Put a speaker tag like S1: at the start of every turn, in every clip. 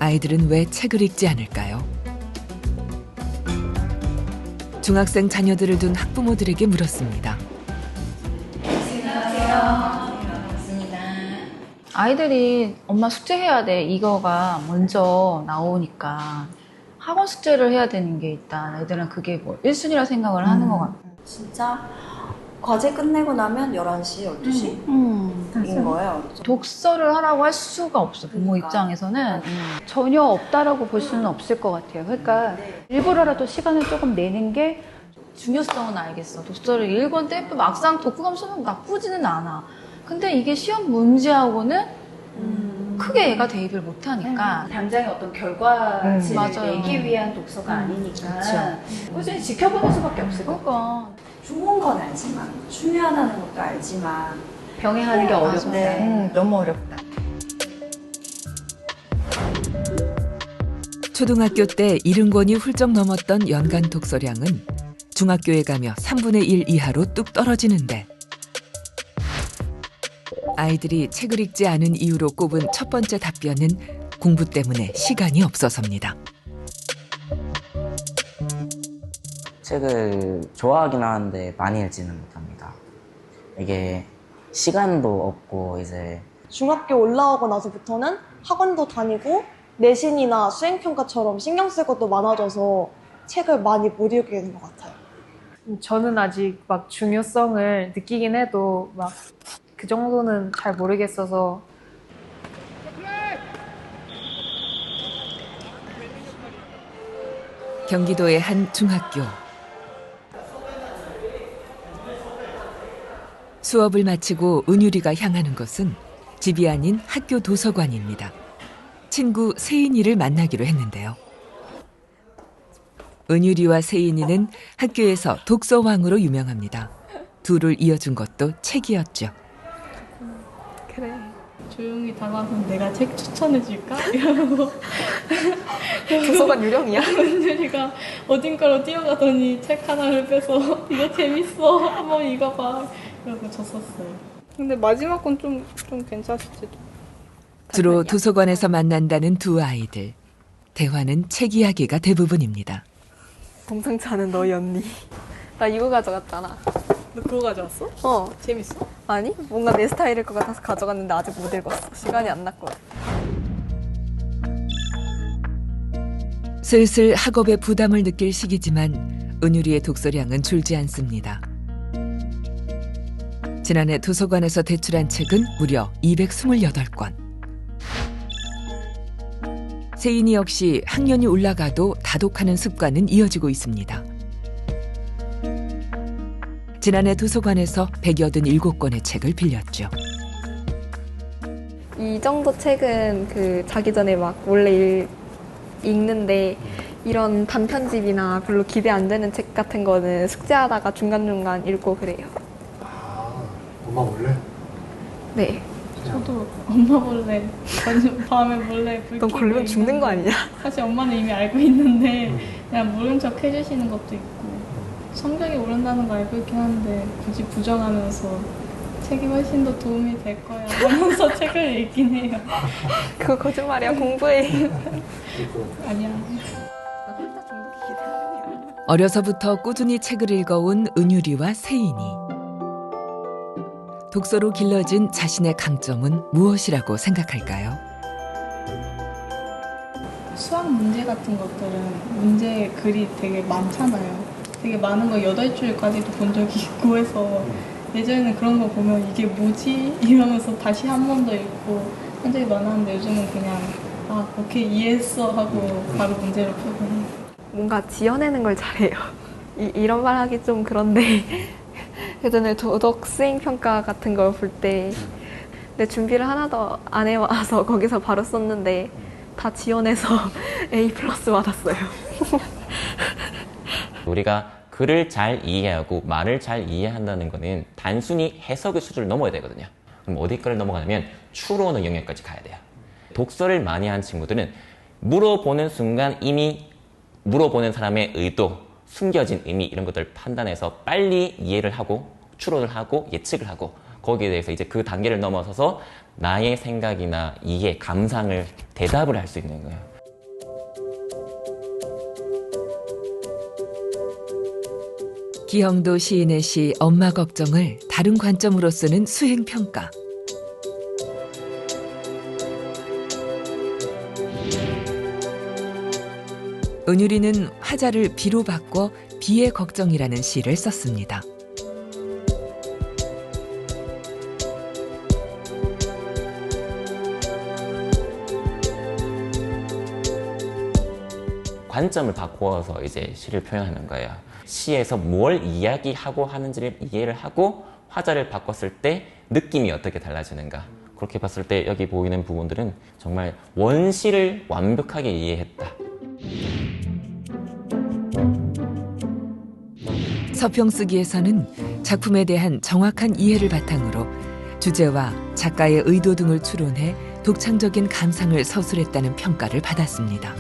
S1: 아이들은 왜 책을 읽지 않을까요? 중학생 자녀들을 둔 학부모들에게 물었습니다.
S2: 아이들이 엄마 숙제해야 돼 이거가 먼저 나오니까 학원 숙제를 해야 되는 게 일단 애들은 그게 뭐 1순위라 생각을 하는 것 같아요.
S3: 진짜 과제 끝내고 나면 11시, 12시 인 거예요.
S2: 독서를 하라고 할 수가 없어. 부모
S3: 그러니까.
S2: 입장에서는 전혀 없다라고 볼 수는 없을 것 같아요. 그러니까 일부러라도 시간을 조금 내는 게 중요성은 알겠어. 독서를 읽었는데 막상 독후감 쓰면 나쁘지는 않아. 근데 이게 시험 문제하고는 크게 애가 대입을 못하니까
S3: 당장의 어떤 결과치를
S2: 맞아요.
S3: 내기 위한 독서가 아니니까
S2: 그쵸.
S3: 꾸준히 지켜보는 수밖에 없을 것 같아요.
S2: 그러니까
S3: 좋은 건 알지만 중요하다는 것도 알지만
S2: 병행하는 게 어렵다.
S3: 네.
S2: 너무 어렵다.
S1: 초등학교 때 70권이 훌쩍 넘었던 연간 독서량은 중학교에 가며 3분의 1 이하로 뚝 떨어지는데 아이들이 책을 읽지 않은 이유로 꼽은 첫 번째 답변은 공부 때문에 시간이 없어서입니다.
S4: 책을 좋아하긴 하는데 많이 읽지는 못합니다. 이게 시간도 없고 이제
S5: 중학교 올라오고 나서부터는 학원도 다니고 내신이나 수행평가처럼 신경 쓸 것도 많아져서 책을 많이 못 읽게 되는 것 같아요.
S6: 저는 아직 막 중요성을 느끼긴 해도 막 그 정도는 잘 모르겠어서.
S1: 경기도의 한 중학교. 수업을 마치고 은유리가 향하는 곳은 집이 아닌 학교 도서관입니다. 친구 세인이를 만나기로 했는데요. 은유리와 세인이는 학교에서 독서왕으로 유명합니다. 둘을 이어준 것도 책이었죠.
S6: 그래.
S7: 조용히 다가서 내가 책 추천해줄까? 이러고
S6: 도서관 유령이야?
S7: 은율이가 어딘가로 뛰어가더니 책 하나를 빼서 이거 재밌어 한번 읽어봐 이러고 줬었어요. 근데 마지막 건 좀 괜찮을지도.
S1: 주로 도서관에서 만난다는 두 아이들. 대화는 책 이야기가 대부분입니다.
S6: 동상치 않은 너희 언니. 나 이거 가져갔잖아.
S7: 너 그거 가져왔어?
S6: 어.
S7: 재밌어?
S6: 아니, 뭔가 내 스타일일 것 같아서 가져갔는데 아직 못 읽었어. 시간이 안 났거든.
S1: 슬슬 학업에 부담을 느낄 시기지만 은유리의 독서량은 줄지 않습니다. 지난해 도서관에서 대출한 책은 무려 228권. 세인이 역시 학년이 올라가도 다독하는 습관은 이어지고 있습니다. 지난해 도서관에서 187권의 책을 빌렸죠.
S8: 이 정도 책은 그 자기 전에 막 몰래 읽는데 이런 단편집이나 별로 기대 안 되는 책 같은 거는 숙제하다가 중간중간 읽고 그래요.
S9: 아, 엄마 몰래?
S8: 네.
S7: 저도 엄마 몰래 밤에 몰래 불
S6: 넌
S7: 켜고
S6: 걸리면 죽는 거
S7: 있는데
S6: 아니냐?
S7: 사실 엄마는 이미 알고 있는데 그냥 모른 척 해주시는 것도 있고 성적이 오른다는 거 알고 있긴 한데 굳이 부정하면서 책이 훨씬 더 도움이 될 거야 하면서 책을 읽긴 해요.
S8: 그거 거짓말이야. 공부해.
S7: 아니야.
S1: 어려서부터 꾸준히 책을 읽어온 은유리와 세인이. 독서로 길러진 자신의 강점은 무엇이라고 생각할까요?
S7: 수학 문제 같은 것들은 문제 글이 되게 많잖아요. 되게 많은 거 8줄까지도 본 적이 있고 해서 예전에는 그런 거 보면 이게 뭐지? 이러면서 다시 한 번 더 읽고 한 적이 많았는데 요즘은 그냥 아 오케이 이해했어 하고 바로 문제를 풀고 해요.
S8: 뭔가 지어내는 걸 잘해요. 이런 말 하기 좀 그런데 예전에 도덕 수행 평가 같은 걸 볼 때 내 준비를 하나도 안 해와서 거기서 바로 썼는데 다 지어내서 A+ 받았어요.
S10: 우리가 글을 잘 이해하고 말을 잘 이해한다는 거는 단순히 해석의 수준을 넘어야 되거든요. 그럼 어디까지 넘어가냐면 추론의 영역까지 가야 돼요. 독서를 많이 한 친구들은 물어보는 순간 이미 물어보는 사람의 의도, 숨겨진 의미 이런 것들을 판단해서 빨리 이해를 하고 추론을 하고 예측을 하고 거기에 대해서 이제 그 단계를 넘어서서 나의 생각이나 이해, 감상을 대답을 할 수 있는 거예요.
S1: 기형도 시인의 시 엄마 걱정을 다른 관점으로 쓰는 수행평가. 은유리는 화자를 비로 바꿔 비의 걱정이라는 시를 썼습니다.
S10: 관점을 바꾸어서 이제 시를 표현하는 거예요. 시에서 뭘 이야기하고 하는지를 이해를 하고 화자를 바꿨을 때 느낌이 어떻게 달라지는가. 그렇게 봤을 때 여기 보이는 부분들은 정말 원시를 완벽하게 이해했다.
S1: 서평 쓰기에서는 작품에 대한 정확한 이해를 바탕으로 주제와 작가의 의도 등을 추론해 독창적인 감상을 서술했다는 평가를 받았습니다.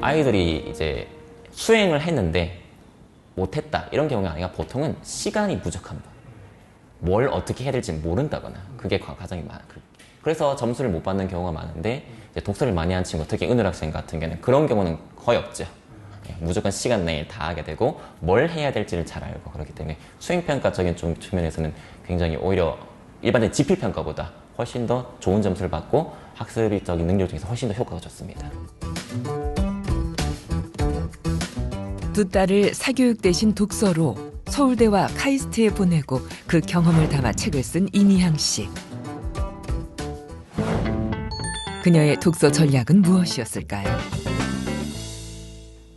S10: 아이들이 이제 수행을 했는데 못했다 이런 경우가 아니라 보통은 시간이 부족합니다. 뭘 어떻게 해야 될지 모른다거나 그게 가장이 많아요. 그래서 점수를 못 받는 경우가 많은데 이제 독서를 많이 한 친구, 특히 은율 학생 같은 경우는 그런 경우는 거의 없죠. 무조건 시간 내에 다 하게 되고 뭘 해야 될지를 잘 알고 그렇기 때문에 수행평가적인 좀 측면에서는 굉장히 오히려 일반적인 지필평가보다 훨씬 더 좋은 점수를 받고 학습적인 능력 중에서 훨씬 더 효과가 좋습니다.
S1: 두 딸을 사교육 대신 독서로 서울대와 카이스트에 보내고 그 경험을 담아 책을 쓴 이미향 씨. 그녀의 독서 전략은 무엇이었을까요?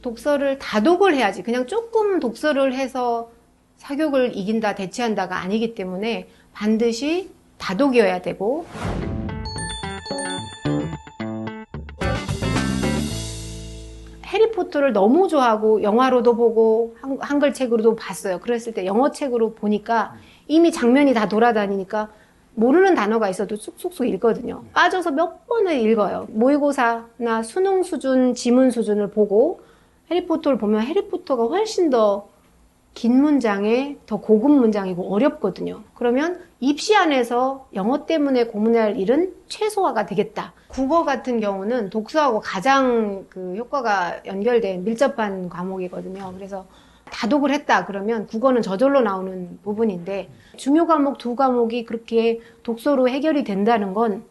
S11: 독서를 다독을 해야지. 그냥 조금 독서를 해서 사교육을 이긴다, 대체한다가 아니기 때문에 반드시 다독이어야 되고 해리포터를 너무 좋아하고 영화로도 보고 한글책으로도 봤어요. 그랬을 때 영어책으로 보니까 이미 장면이 다 돌아다니니까 모르는 단어가 있어도 쑥쑥쑥 읽거든요. 빠져서 몇 번을 읽어요. 모의고사나 수능 수준, 지문 수준을 보고 해리포터를 보면 해리포터가 훨씬 더 긴 문장에 더 고급 문장이고 어렵거든요. 그러면 입시 안에서 영어 때문에 고민할 일은 최소화가 되겠다. 국어 같은 경우는 독서하고 가장 그 효과가 연결된 밀접한 과목이거든요. 그래서 다독을 했다 그러면 국어는 저절로 나오는 부분인데 중요 과목 두 과목이 그렇게 독서로 해결이 된다는 건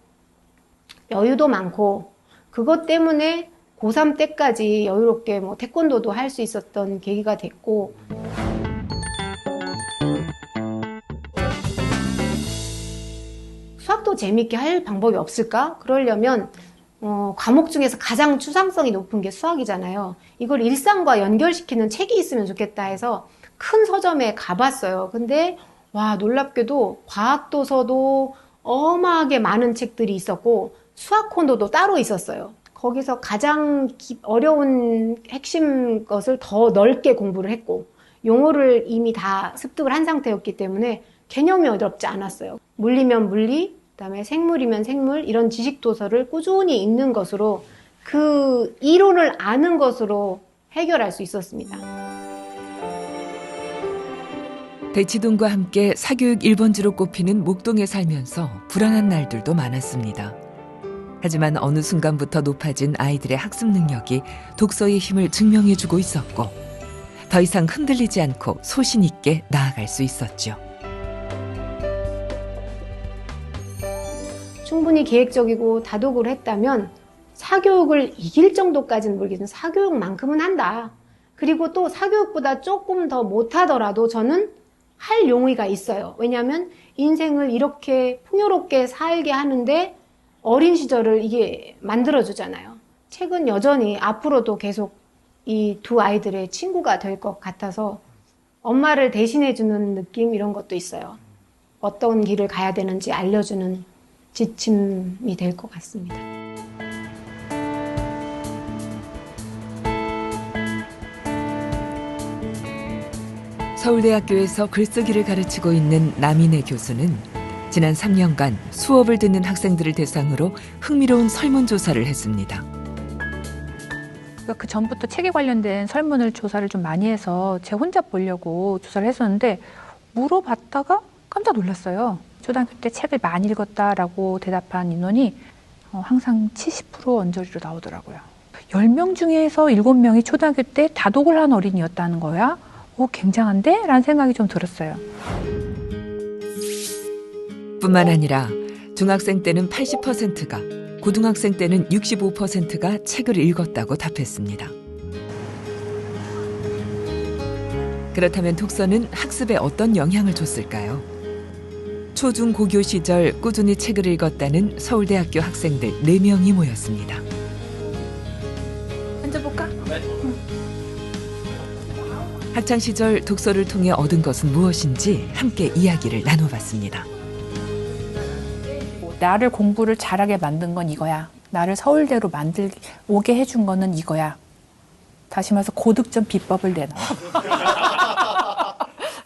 S11: 여유도 많고 그것 때문에 고3 때까지 여유롭게 뭐 태권도도 할 수 있었던 계기가 됐고 수학도 재밌게 할 방법이 없을까? 그러려면 과목 중에서 가장 추상성이 높은 게 수학이잖아요. 이걸 일상과 연결시키는 책이 있으면 좋겠다 해서 큰 서점에 가봤어요. 근데 와 놀랍게도 과학도서도 어마하게 많은 책들이 있었고 수학 코너도 따로 있었어요. 거기서 가장 어려운 핵심 것을 더 넓게 공부를 했고 용어를 이미 다 습득을 한 상태였기 때문에 개념이 어렵지 않았어요. 물리면 물리, 그다음에 생물이면 생물 이런 지식 도서를 꾸준히 읽는 것으로 그 이론을 아는 것으로 해결할 수 있었습니다.
S1: 대치동과 함께 사교육 1번지로 꼽히는 목동에 살면서 불안한 날들도 많았습니다. 하지만 어느 순간부터 높아진 아이들의 학습 능력이 독서의 힘을 증명해주고 있었고 더 이상 흔들리지 않고 소신 있게 나아갈 수 있었죠.
S11: 충분히 계획적이고 다독을 했다면 사교육을 이길 정도까지는 모르겠지만 사교육만큼은 한다. 그리고 또 사교육보다 조금 더 못하더라도 저는 할 용의가 있어요. 왜냐하면 인생을 이렇게 풍요롭게 살게 하는데 어린 시절을 이게 만들어주잖아요. 책은 여전히 앞으로도 계속 이 두 아이들의 친구가 될 것 같아서 엄마를 대신해주는 느낌 이런 것도 있어요. 어떤 길을 가야 되는지 알려주는 지침이 될 것 같습니다.
S1: 서울대학교에서 글쓰기를 가르치고 있는 남인혜 교수는 지난 3년간 수업을 듣는 학생들을 대상으로 흥미로운 설문조사를 했습니다.
S12: 그러니까 그 전부터 책에 관련된 설문을 조사를 좀 많이 해서 제 혼자 보려고 조사를 했었는데 물어봤다가 깜짝 놀랐어요. 초등학교 때 책을 많이 읽었다라고 대답한 인원이 항상 70% 언저리로 나오더라고요. 10명 중에서 7명이 초등학교 때 다독을 한 어린이였다는 거야? 굉장한데? 라는 생각이 좀 들었어요.
S1: 뿐만 아니라 중학생 때는 80%가, 고등학생 때는 65%가 책을 읽었다고 답했습니다. 그렇다면 독서는 학습에 어떤 영향을 줬을까요? 초중 고교 시절 꾸준히 책을 읽었다는 서울대학교 학생들 4명이 모였습니다.
S12: 앉아볼까?
S1: 학창 시절 독서를 통해 얻은 것은 무엇인지 함께 이야기를 나눠봤습니다.
S12: 나를 공부를 잘하게 만든 건 이거야. 나를 서울대로 오게 해준 거는 이거야. 다시 말해서 고득점 비법을 내놔.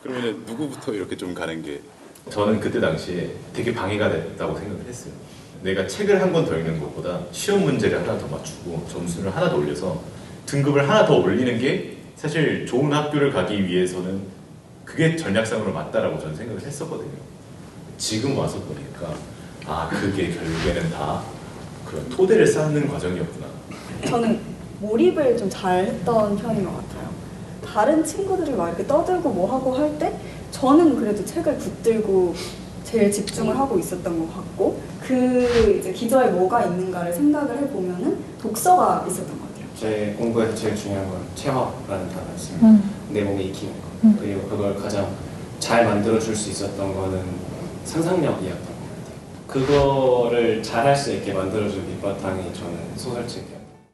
S13: 그러면 누구부터 이렇게 좀 가는 게?
S14: 저는 그때 당시에 되게 방해가 됐다고 생각을 했어요. 내가 책을 한 권 더 읽는 것보다 시험 문제를 하나 더 맞추고 점수를 하나 더 올려서 등급을 하나 더 올리는 게 사실 좋은 학교를 가기 위해서는 그게 전략상으로 맞다라고 저는 생각을 했었거든요. 지금 와서 보니까 그게 결국에는 다 그런 토대를 쌓는 과정이었구나.
S3: 저는 몰입을 좀 잘했던 편인 것 같아요. 다른 친구들이 막 이렇게 떠들고 뭐 하고 할 때 저는 그래도 책을 붙들고 제일 집중을 하고 있었던 것 같고 그 이제 기저에 뭐가 있는가를 생각을 해보면은 독서가 있었던 것 같아요.
S15: 제 공부에서 제일 중요한 건 체화라는 단어였습니다. 내 몸에 익히는 거. 그리고 그걸 가장 잘 만들어줄 수 있었던 거는 상상력이었던 것 같아요. 그거를 잘할 수 있게 만들어준 밑바탕이 저는 소설책이었어요.